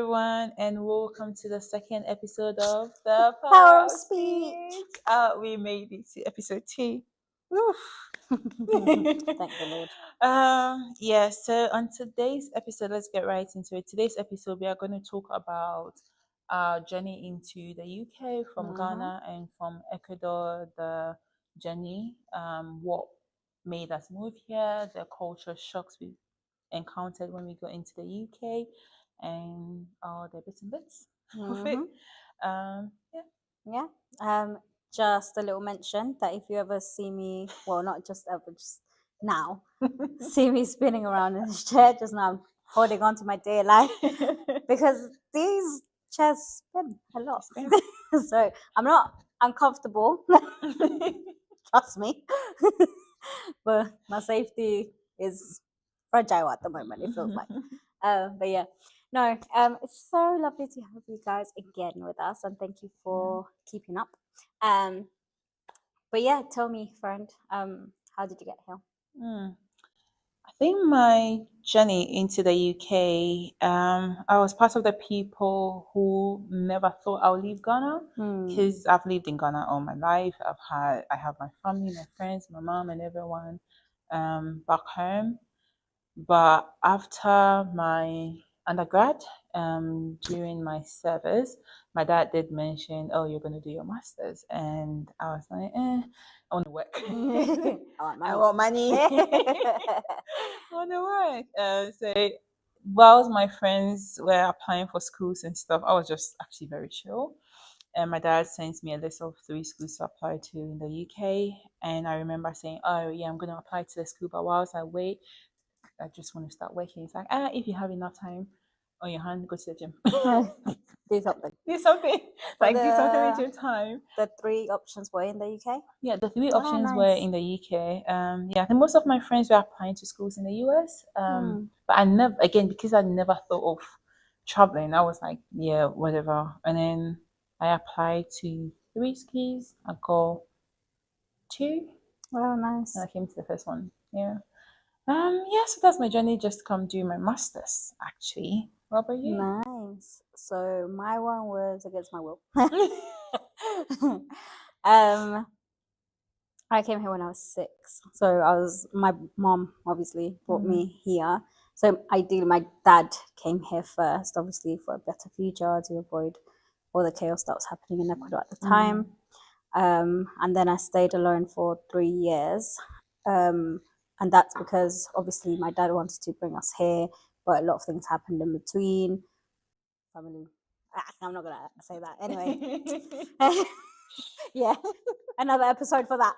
everyone, and welcome to the second episode of the Power Power of of Speech. We made it to episode 2. Woof. Thank the Lord. So on today's episode, let's get right into it. Today's episode, we are going to talk about our journey into the UK from Ghana and from Ecuador, the journey, what made us move here, the culture shocks we encountered when we got into the UK, and all the bits and bits of it. Just a little mention that if you ever see me, well, not just ever, just now, see me spinning around in this chair, just now I'm holding on to my dear life because these chairs spin a lot. So I'm not uncomfortable, trust me, but my safety is fragile at the moment, it feels like. But yeah, no, it's so lovely to have you guys again with us, and thank you for keeping up. But yeah, tell me, friend, how did you get here? I think my journey into the UK, I was part of the people who never thought I'll leave Ghana because I've lived in Ghana all my life. I have my family, my friends, my mom, and everyone back home. But after my undergrad, during my service, my dad did mention, "Oh, you're going to do your masters," and I was like, "I want to work. I want money. I want to work." So whilst my friends were applying for schools and stuff, I was just actually very chill. And my dad sent me a list of 3 schools to apply to in the UK. And I remember saying, "Oh, yeah, I'm going to apply to the school." But whilst I wait, I just want to start working. It's like, if you have enough time on your hand, go to the gym. Do something. Do something. Do something with your time. The 3 options were in the UK? Yeah, the 3 options were in the UK. I think most of my friends were applying to schools in the US. But I never, again, because I never thought of traveling, I was like, yeah, whatever. And then I applied to 3 schools. I got 2. Oh, nice. And I came to the first one. Yeah. So that's my journey. Just come do my masters, actually. What about you? Nice. So my one was against my will. I came here when I was 6. So my mom obviously brought me here. So ideally my dad came here first, obviously for a better future, to avoid all the chaos that was happening in Ecuador at the time. And then I stayed alone for 3 years. And that's because obviously my dad wanted to bring us here, but a lot of things happened in between. Family. I'm not gonna say that anyway. Yeah, another episode for that.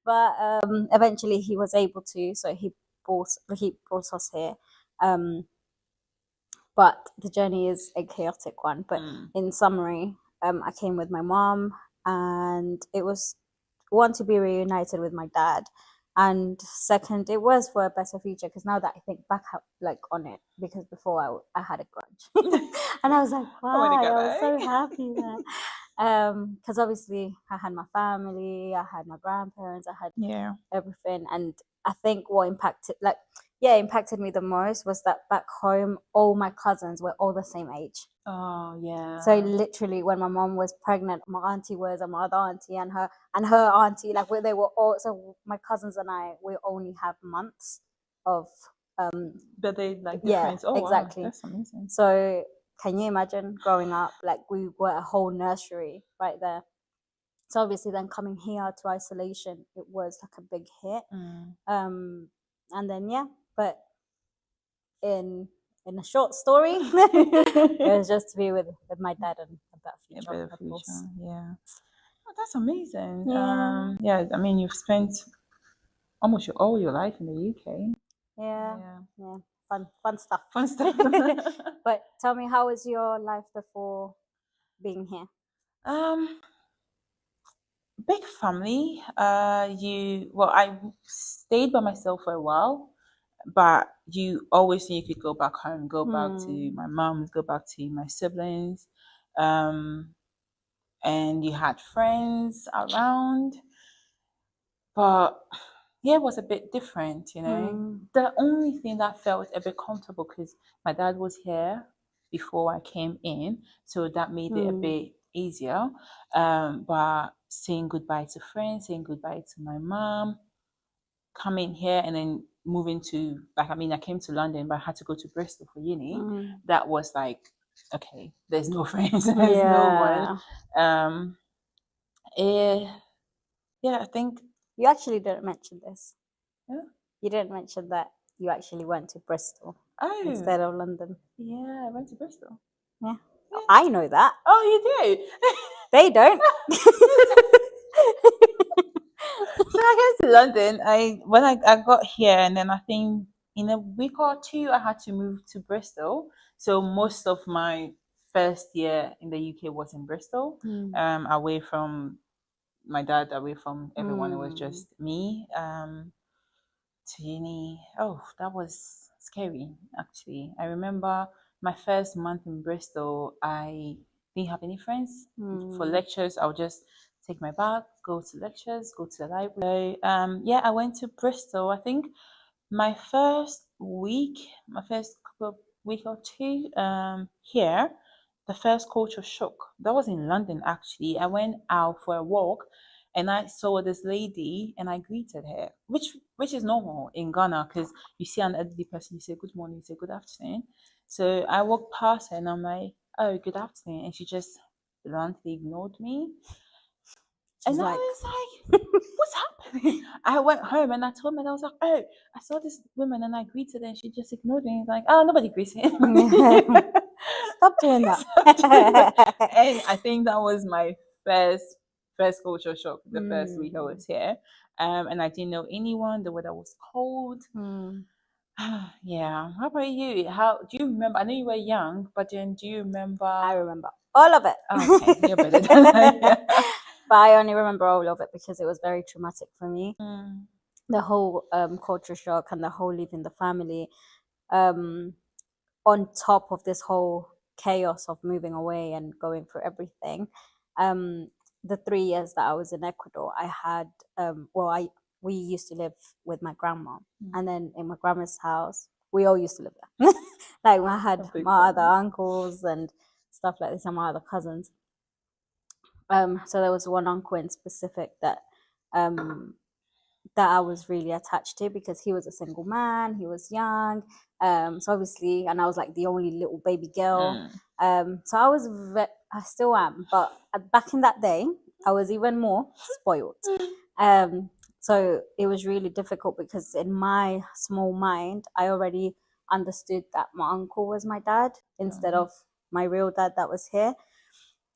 But eventually he was able to, so he brought us here. But the journey is a chaotic one. But in summary, I came with my mom, and it was one, to be reunited with my dad, and second, it was for a better future. Because now that I think back on it, because before I had a grudge, and I was like, wow, I was so happy that. Because obviously I had my family, I had my grandparents, I had everything, and I think what impacted me the most was that back home all my cousins were all the same age. Oh yeah. So literally, when my mom was pregnant, my auntie was, and my other auntie and her auntie, they were all. So my cousins and I, we only have months of. But they different. Oh exactly. Wow, that's amazing. So can you imagine growing up we were a whole nursery right there? So obviously, then coming here to isolation, it was like a big hit. And then but in a short story, it was just to be with my dad and a better future, of course. Yeah. Oh, that's amazing. Yeah. I mean, you've spent almost all your life in the UK. Yeah. Fun stuff. Fun stuff. But tell me, how was your life before being here? Big family. I stayed by myself for a while, but you always knew you could go back home, go back to my mom, go back to my siblings, and you had friends around. But here was a bit different, you know. The only thing that felt a bit comfortable, because my dad was here before I came in, so that made it a bit easier. But saying goodbye to friends, saying goodbye to my mom, coming here and then moving to, like, I mean, I came to London, but I had to go to Bristol for uni. That was like, okay, there's no friends, there's no one. Yeah, I think You actually didn't mention this. Yeah. You didn't mention that you actually went to Bristol Oh, instead of London. yeah, I went to Bristol. Yeah. I know that. Oh, you do? They don't. So I came to London. When I got here, and then I think in a week or two I had to move to Bristol. So most of my first year in the UK was in Bristol, away from my dad, away from everyone. It was just me. To uni. Oh, that was scary, actually. I remember my first month in Bristol, I didn't have any friends. For lectures, I would just take my bag, go to lectures, go to the library. Yeah, I went to Bristol. I think my first week, my first couple of week or two here, the first culture shock. That was in London, actually. I went out for a walk and I saw this lady and I greeted her, which is normal in Ghana, because you see an elderly person, you say good morning, you say good afternoon. So I walked past her and I'm like, oh, good afternoon. And she just bluntly ignored me. And I was like, what's happening? I went home and I told her, and I was like, oh, I saw this woman and I greeted her and she just ignored me. It's like, oh, nobody greets me. Stop doing that. And I think that was my first culture shock, the first week I was here. And I didn't know anyone. The weather was cold. Yeah. How about you? How do you remember? I know you were young, but then do you remember? I remember all of it. Okay, you're better than I. But I only remember all of it because it was very traumatic for me. The whole culture shock and the whole leaving the family, on top of this whole chaos of moving away and going through everything. The 3 years that I was in Ecuador, I had we used to live with my grandma, and then in my grandma's house, we all used to live there. Like I had my other uncles and stuff like this, and my other cousins. So there was one uncle in specific that I was really attached to because he was a single man, he was young, so obviously, and I was like the only little baby girl. So I still am, but back in that day, I was even more spoiled. So it was really difficult because in my small mind, I already understood that my uncle was my dad instead of my real dad that was here.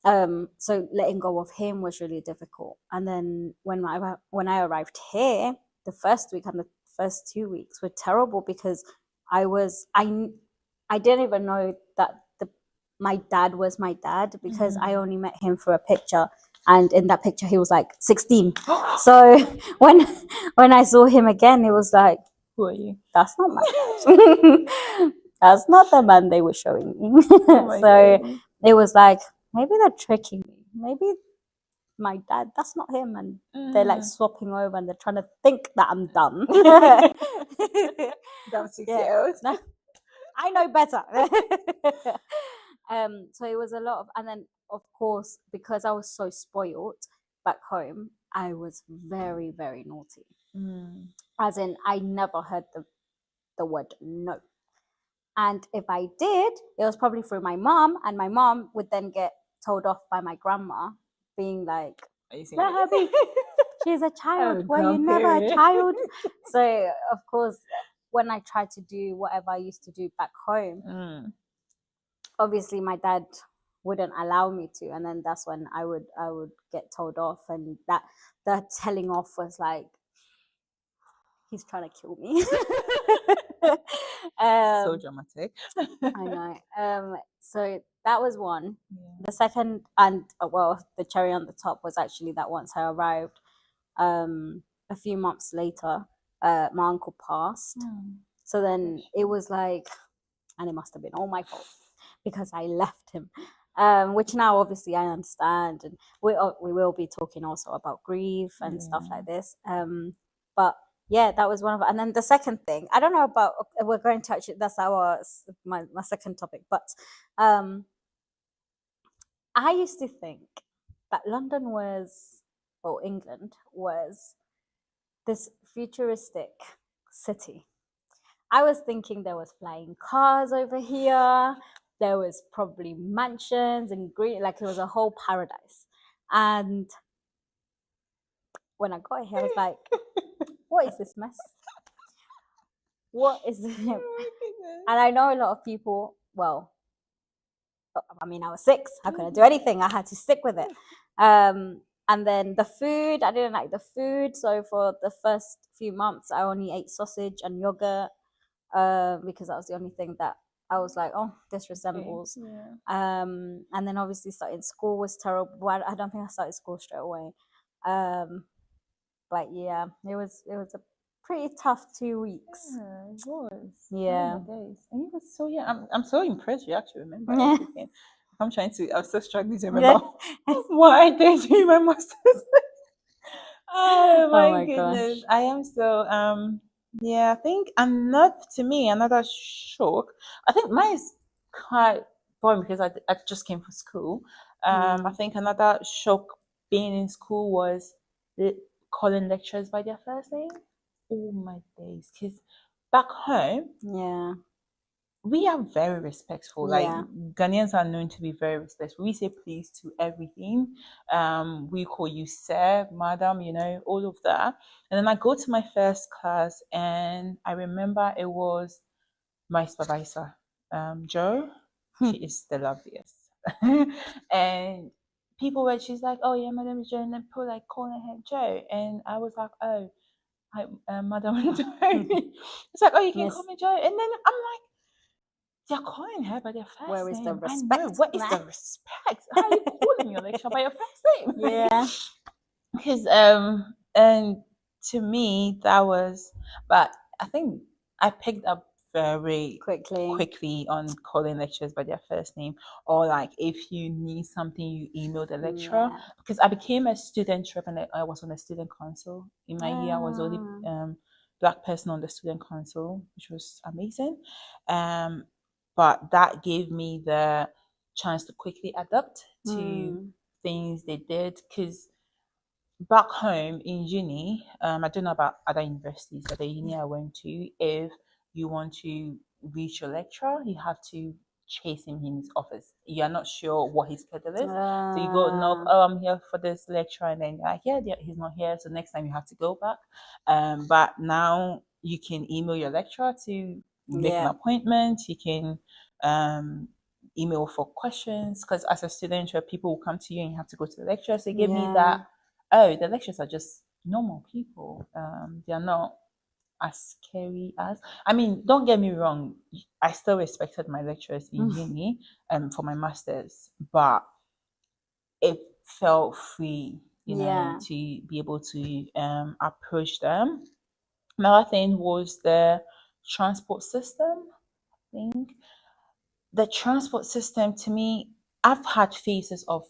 So letting go of him was really difficult. And then when I arrived here, the first week and the first 2 weeks were terrible because I didn't even know that my dad was my dad because I only met him for a picture, and in that picture he was like 16. So when I saw him again, it was like, who are you? That's not my dad. That's not the man they were showing me. So it was like, maybe they're tricking me. Maybe my dad, that's not him. And they're like swapping over and they're trying to think that I'm dumb. Dumb 6-year-old. No, I know better. So it was a lot of, and then of course, because I was so spoiled back home, I was very, very naughty. As in, I never heard the word no. And if I did, it was probably through my mom, and my mom would then get told off by my grandma, being like, let her be. She's a child. Were you never a child? So, of course, when I tried to do whatever I used to do back home, obviously my dad wouldn't allow me to, and then that's when I would get told off, and that telling off was like, he's trying to kill me. So dramatic. I know. So that was one. The second, and the cherry on the top was actually that once I arrived, a few months later, my uncle passed. So then it was like, and it must have been all my fault because I left him. Which now obviously I understand, and we will be talking also about grief and stuff like this. But yeah, that was one of it. And then the second thing, I don't know about, we're going to touch it. That's my second topic. But I used to think that London was, or England was, this futuristic city. I was thinking there was flying cars over here. There was probably mansions and green, like it was a whole paradise. And when I got here, I was like, what is this mess? What is it? And I know a lot of people, well, I mean, I was 6. How could I do anything? I had to stick with it. And then the food, I didn't like the food. So for the first few months, I only ate sausage and yogurt because that was the only thing that I was like, oh, this resembles. Yeah. And then obviously starting school was terrible. I don't think I started school straight away. But yeah, it was a pretty tough 2 weeks. Yeah, it was. Yeah. Oh my days. And you were so young. I'm so impressed you actually remember everything. I'm so struggling to remember what I did during my master's. Oh my goodness. gosh. I am so yeah, I think another shock. I think mine is quite boring because I just came from school. I think another shock being in school was calling lecturers by their first name. Oh my days. Because back home, Yeah. we are very respectful. Like Yeah. Ghanaians are known to be very respectful. We say please to everything. We call you sir, madam, all of that. And then I go to my first class, and I remember it was my supervisor, Joe. She is the loveliest, and she's like, oh yeah, my name is Joe, and then people like calling her Joe, and I was like, oh, hi, Madam Joe. It's like, oh, you can Yes. call me Joe, and then I'm like, they're calling her by their first Where is name. the I respect? know. What is the respect? How are you calling your lecturer by your first name? Yeah. Because and to me that was, but I think I picked up very Quickly. on calling lecturers by their first name, or like if you need something you email the lecturer. Yeah. Because I became a student rep and I was on the student council. In my year I was the only black person on the student council, which was amazing. But that gave me the chance to quickly adapt to things they did. Because back home in uni, I don't know about other universities, but the uni I went to, if you want to reach your lecturer, you have to chase him in his office. You're not sure what his schedule is. So you go knock, oh, I'm here for this lecture, and then you're like, yeah, he's not here. So next time you have to go back. But now you can email your lecturer to make an appointment. You can email for questions, because as a student, people will come to you and you have to go to the lecturer. So it gave me that, oh, the lecturers are just normal people. They are not as scary as. I mean, don't get me wrong. I still respected my lecturers in uni, for my masters, but it felt free, to be able to approach them. Another thing was the transport system. I think the transport system, to me, I've had phases of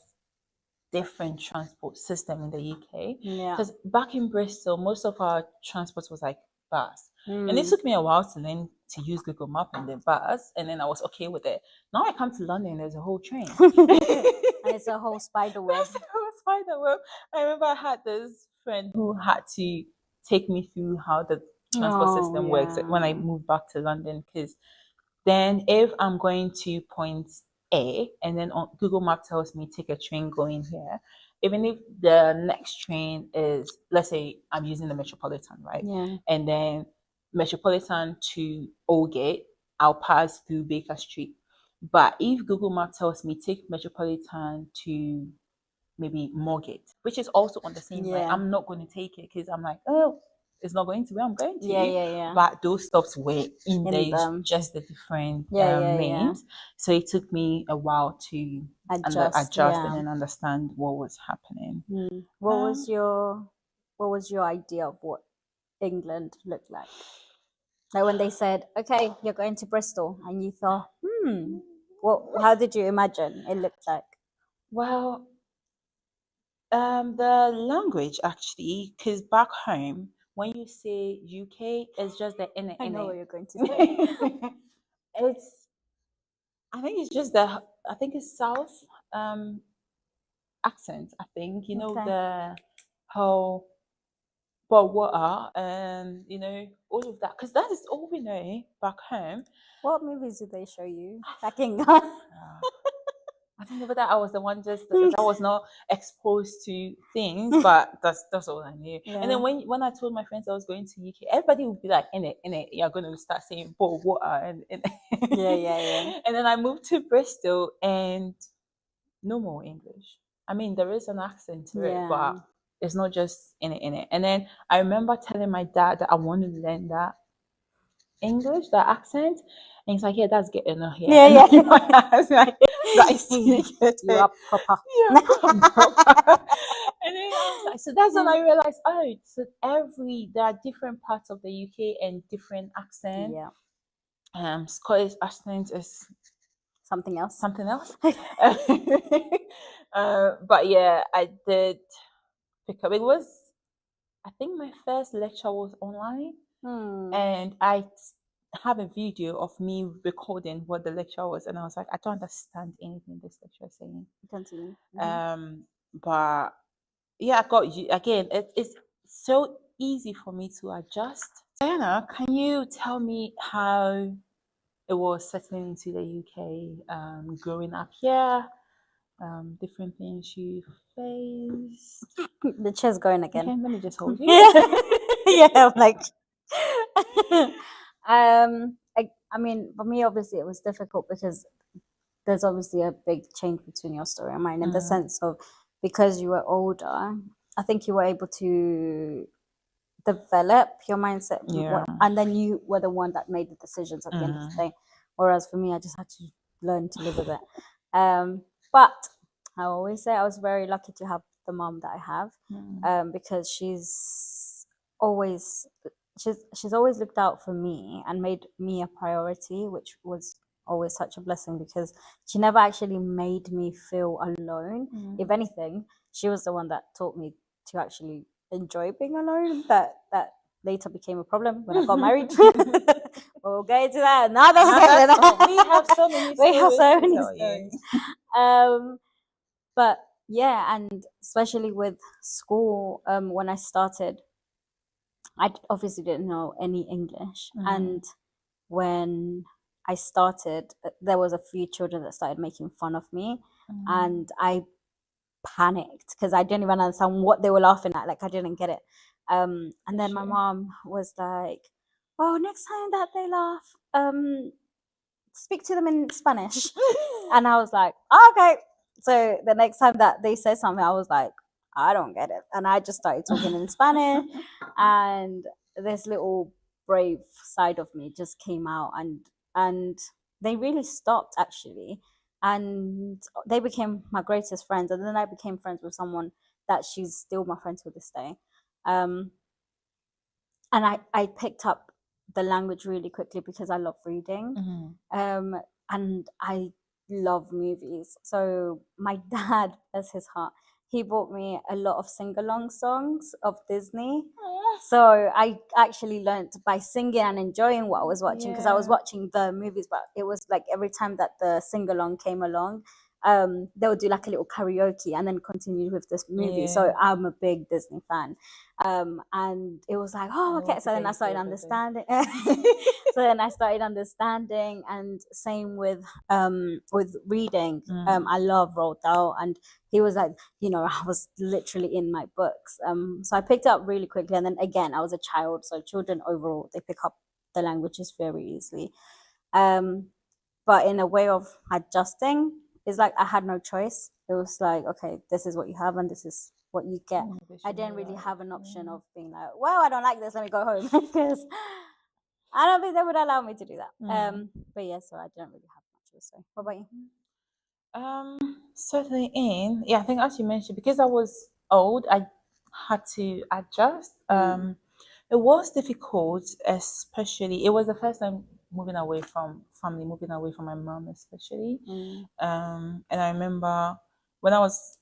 different transport system in the UK. Because back in Bristol, most of our transport was like bus. And it took me a while to learn to use Google Map and the bus, and then I was okay with it. Now I come to London, there's a whole train. And it's a whole spider web. It's a whole spider web. I remember I had this friend who had to take me through how the transport system works when I moved back to London. Because then if I'm going to point A, and then on Google Map tells me take a train going here, even if the next train is, let's say I'm using the Metropolitan, right? Yeah. And then Metropolitan to Oldgate, I'll pass through Baker Street. But if Google Map tells me take Metropolitan to maybe Moorgate, which is also on the same line, I'm not going to take it because I'm like, oh, it's not going to where I'm going to. Yeah. But those stops were in there, them. just the different Yeah. lanes. So it took me a while to adjust and then understand what was happening. What was your idea of what England looked like? Like when they said, okay, you're going to Bristol, and you thought, how did you imagine it looked like? Well, the language actually, because back home, when you say UK, it's just the in it. I know what you're going to say. It's, I think it's just the, I think it's South accent. I think, you know, Okay. the whole but water and, you know, all of that, because that is all we know back home. What movies did they show you back in Ghana? I don't know whether I was the one just that was not exposed to things, but that's all I knew. Yeah. And then when I told my friends I was going to UK, everybody would be like, in it, you're going to start saying bottled water and Yeah. And then I moved to Bristol and no more English. I mean, there is an accent to it, but it's not just in it. And then I remember telling my dad that I want to learn that English, that accent. And he's like, yeah, that's getting enough here. Yeah. I was like, You are proper. Yeah, proper. And then I was like, so that's when I realized, oh, so there are different parts of the UK and different accent. Yeah. Scottish accent is something else. But yeah, I did pick up. It was, I think my first lecture was online, and I have a video of me recording what the lecture was, and I was like, I don't understand anything this lecture is saying. Continue. But yeah, I got you again. It's so easy for me to adjust. Diana, can you tell me how it was settling into the UK, growing up here, different things you faced? The chair's going again. Okay, let me just hold you. Yeah, I'm like, I mean, for me, obviously, it was difficult because there's obviously a big change between your story and mine in the sense of, because you were older, I think you were able to develop your mindset, and then you were the one that made the decisions at the end of the day. Whereas for me, I just had to learn to live with it. But I always say I was very lucky to have the mom that I have, because she's always looked out for me and made me a priority, which was always such a blessing because she never actually made me feel alone. If anything, she was the one that taught me to actually enjoy being alone. That later became a problem when I got married. We'll get into that another second. We have so many stories. But yeah, and especially with school, when I started, I obviously didn't know any English, and when I started, there was a few children that started making fun of me, and I panicked because I didn't even understand what they were laughing at. Like, I didn't get it. And then my mom was like, well, next time that they laugh, speak to them in Spanish. And I was like, oh, okay. So the next time that they said something, I was like, I don't get it. And I just started talking in Spanish, and this little brave side of me just came out, and they really stopped actually. And they became my greatest friends. And then I became friends with someone that she's still my friend to this day. And I picked up the language really quickly because I love reading. And I love movies. So my dad, bless his heart, he bought me a lot of sing-along songs of Disney. So I actually learned by singing and enjoying what I was watching, because I was watching the movies, but it was like every time that the sing-along came along, they would do like a little karaoke and then continue with this movie. So I'm a big Disney fan. And it was like, oh, okay. So then I started understanding. And same with reading. I love Roald Dahl, and he was like, I was literally in my books. So I picked up really quickly, and then again, I was a child, so children overall, they pick up the languages very easily. But in a way of adjusting, it's like I had no choice. It was like, okay, this is what you have and this is what you get. I didn't really have an option of being like, well, I don't like this, let me go home, because I don't think they would allow me to do that. But yeah, so I didn't really have much to say. What about you? Certainly I think as you mentioned, because I was old, I had to adjust. It was difficult, especially it was the first time moving away from family, moving away from my mom especially. And I remember when I was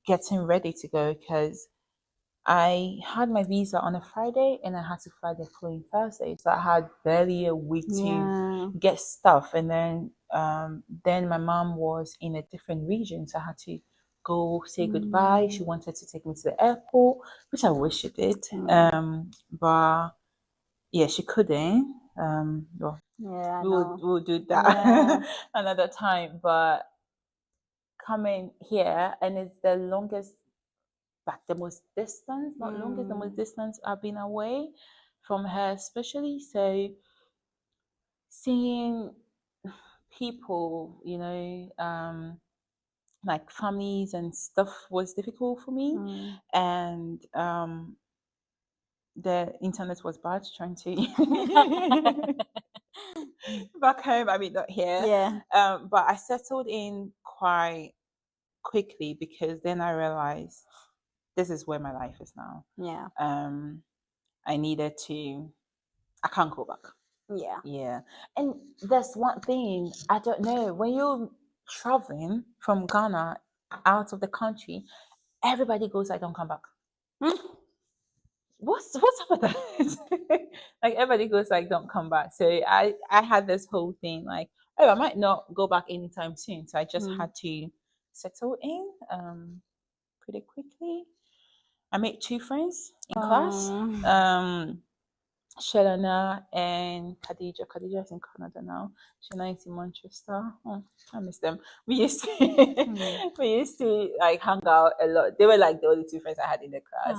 getting ready to go, because I had my visa on a Friday and I had to fly the following Thursday. So I had barely a week to get stuff. And then my mom was in a different region. So I had to go say goodbye. She wanted to take me to the airport, which I wish she did. But yeah, she couldn't. Well, Yeah, we'll do that another time. But coming here, and it's the longest, like the most distance, not longest, the most distance I've been away from her, especially. So seeing people, like families and stuff was difficult for me. And the internet was bad trying to back home. I mean, not here. Yeah. But I settled in quite quickly because then I realized this is where my life is now. Yeah. I needed to. I can't go back. Yeah. Yeah. And there's one thing I don't know. When you're traveling from Ghana out of the country, everybody goes, "I don't come back." What's up with that? Like everybody goes like, "Don't come back." So I had this whole thing like, oh, I might not go back anytime soon. So I just had to settle in pretty quickly. I made 2 friends in class. Shelana and Khadija. Khadija is in Canada now. Shelana is in Manchester. Oh, I miss them. We used to we used to like hang out a lot. They were like the only 2 friends I had in the class.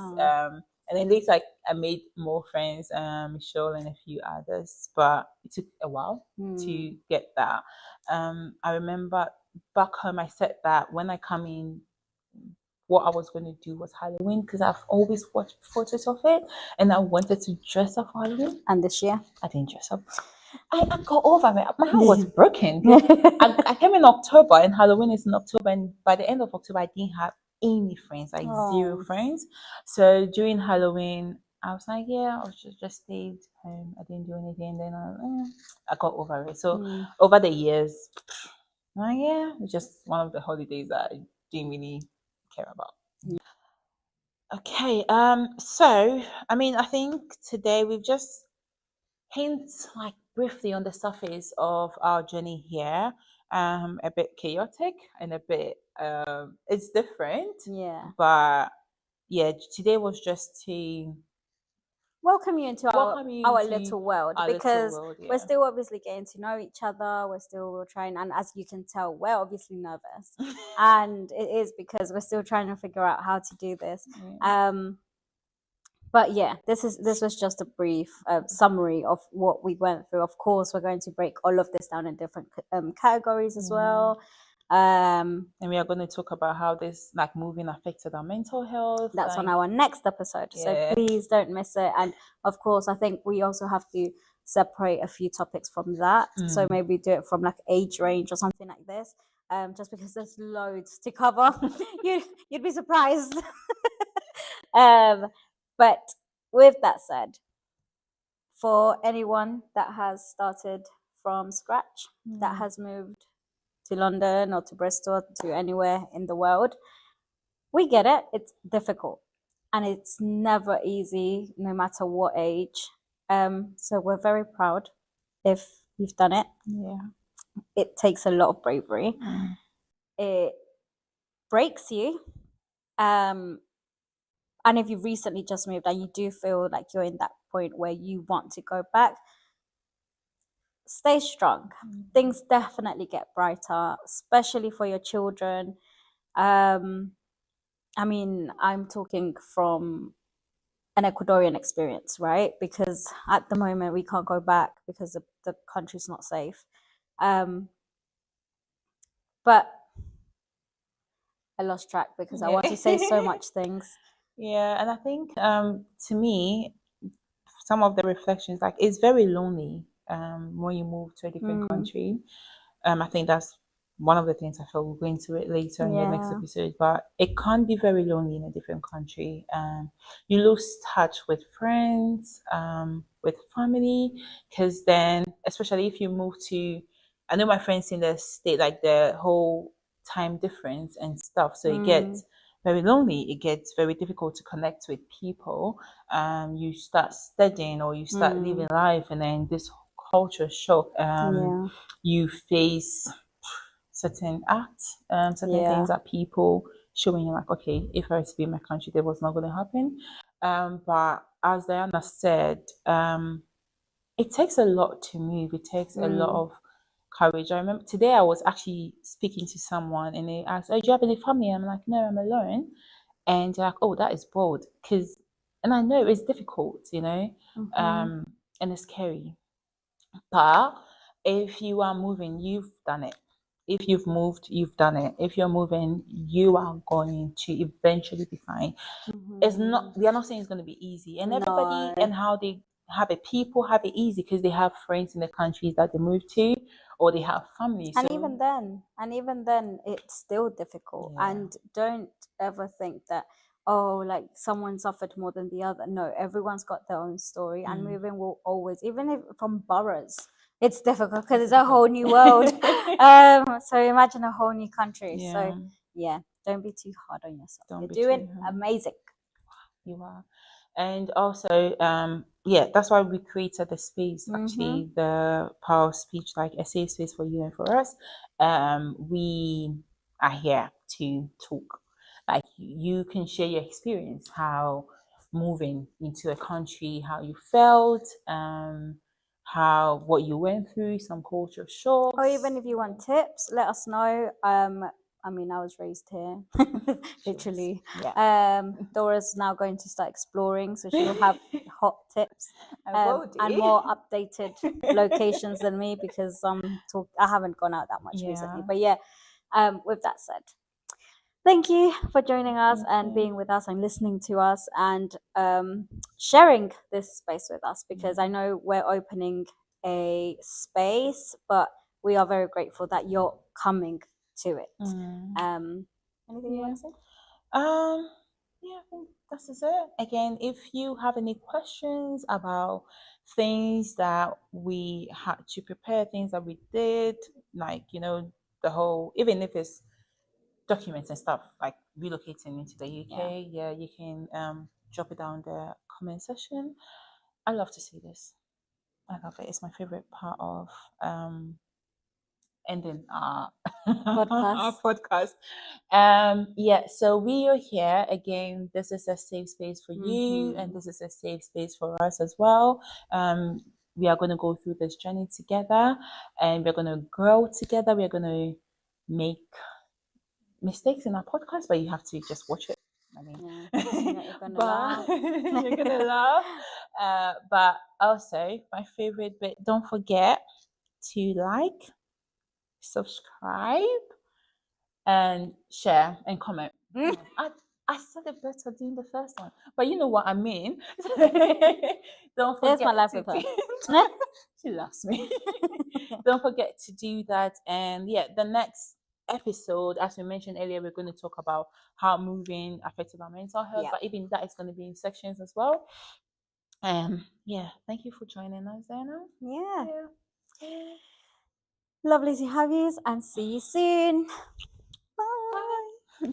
And then later I made more friends, Michelle and a few others, but it took a while to get that. I remember back home I said that when I come in, what I was going to do was Halloween because I've always watched photos of it and I wanted to dress up for Halloween. And this year? I didn't dress up. I got over it. My heart was broken. I came in October and Halloween is in October, and by the end of October, I didn't have any friends, like 0 friends. So during Halloween, I was like, yeah, I just stayed home. I didn't do anything. Then I got over it. So over the years, yeah, it's just one of the holidays that I didn't really care about. Okay, so I mean, I think today we've just hints like briefly on the surface of our journey here. A bit chaotic and a bit it's different. Yeah. But yeah, today was just to welcome you into our into little world our little because world, yeah. we're still obviously getting to know each other. We're still trying, and as you can tell, we're obviously nervous, and it is because we're still trying to figure out how to do this. But yeah, this was just a brief summary of what we went through. Of course, we're going to break all of this down in different categories as well. And we are going to talk about how this like moving affected our mental health. That's like, on our next episode. Yeah. So please don't miss it. And of course, I think we also have to separate a few topics from that. So maybe do it from like age range or something like this. Just because there's loads to cover. You'd be surprised. But with that said, for anyone that has started from scratch, that has moved to London or to Bristol, to anywhere in the world, we get it. It's difficult and it's never easy, no matter what age. So we're very proud if you've done it. Yeah. It takes a lot of bravery. It breaks you. And if you recently just moved and you do feel like you're in that point where you want to go back, stay strong. Things definitely get brighter, especially for your children. I mean, I'm talking from an Ecuadorian experience, right? Because at the moment we can't go back because the country's not safe. But I lost track because I want to say so much things. Yeah, and I think to me, some of the reflections, like it's very lonely when you move to a different country. I think that's one of the things I feel we'll go into it later in the next episode. But it can be very lonely in a different country. You lose touch with friends, with family, because then, especially if you move to, I know my friends in the state, like the whole time difference and stuff. So it gets very lonely. It gets very difficult to connect with people. You start studying or you start living life, and then this culture shock. You face certain acts, certain things that people showing you like, okay, if I was to be in my country, that was not going to happen. But as Diana said, it takes a lot to move. It takes a lot of courage. I remember today I was actually speaking to someone and they asked, "Oh, do you have any family?" I'm like, "No, I'm alone." And they're like, "Oh, that is bold." And I know it's difficult, and it's scary. But if you are moving, you've done it. If you've moved, you've done it. If you're moving, you are going to eventually be fine. It's not, we are not saying it's going to be easy. And everybody and how they have it, people have it easy because they have friends in the countries that they move to, or they have families. And even then, it's still difficult. And don't ever think that, oh, like someone suffered more than the other. No, everyone's got their own story, and moving will always, even if from boroughs, it's difficult because it's a whole new world. So imagine a whole new country. So yeah, don't be too hard on yourself. You're doing amazing. You are. And also, that's why we created the space, actually, the Power of Speech, like a safe space for you and for us. We are here to talk. Like, you can share your experience, how moving into a country, how you felt, what you went through, some culture shocks. Or even if you want tips, let us know. I mean, I was raised here, literally. Dora's now going to start exploring, so she'll have hot tips and more updated locations than me because I haven't gone out that much recently. But with that said, thank you for joining us and being with us and listening to us and sharing this space with us, because I know we're opening a space, but we are very grateful that you're coming to it. Anything you want to say? I think this is it. Again, if you have any questions about things that we had to prepare, things that we did, like, the whole, even if it's documents and stuff, like relocating into the UK, you can drop it down the comment section. I love to see this. I love it. It's my favorite part of ending our podcast. So we are here again. This is a safe space for you, and this is a safe space for us as well. We are going to go through this journey together, and we're going to grow together. We're going to make mistakes in our podcast, but you have to just watch it. I mean, you're gonna laugh. But also, my favorite bit: don't forget to like, subscribe, and share and comment. I said it better doing the first one, but you know what I mean. Don't forget. Here's my life with her. She loves me. Don't forget to do that. And the next episode, as we mentioned earlier, we're going to talk about how moving affected our mental health, but even that is going to be in sections as well. Thank you for joining us, Diana. Lovely to have you, and see you soon. Bye.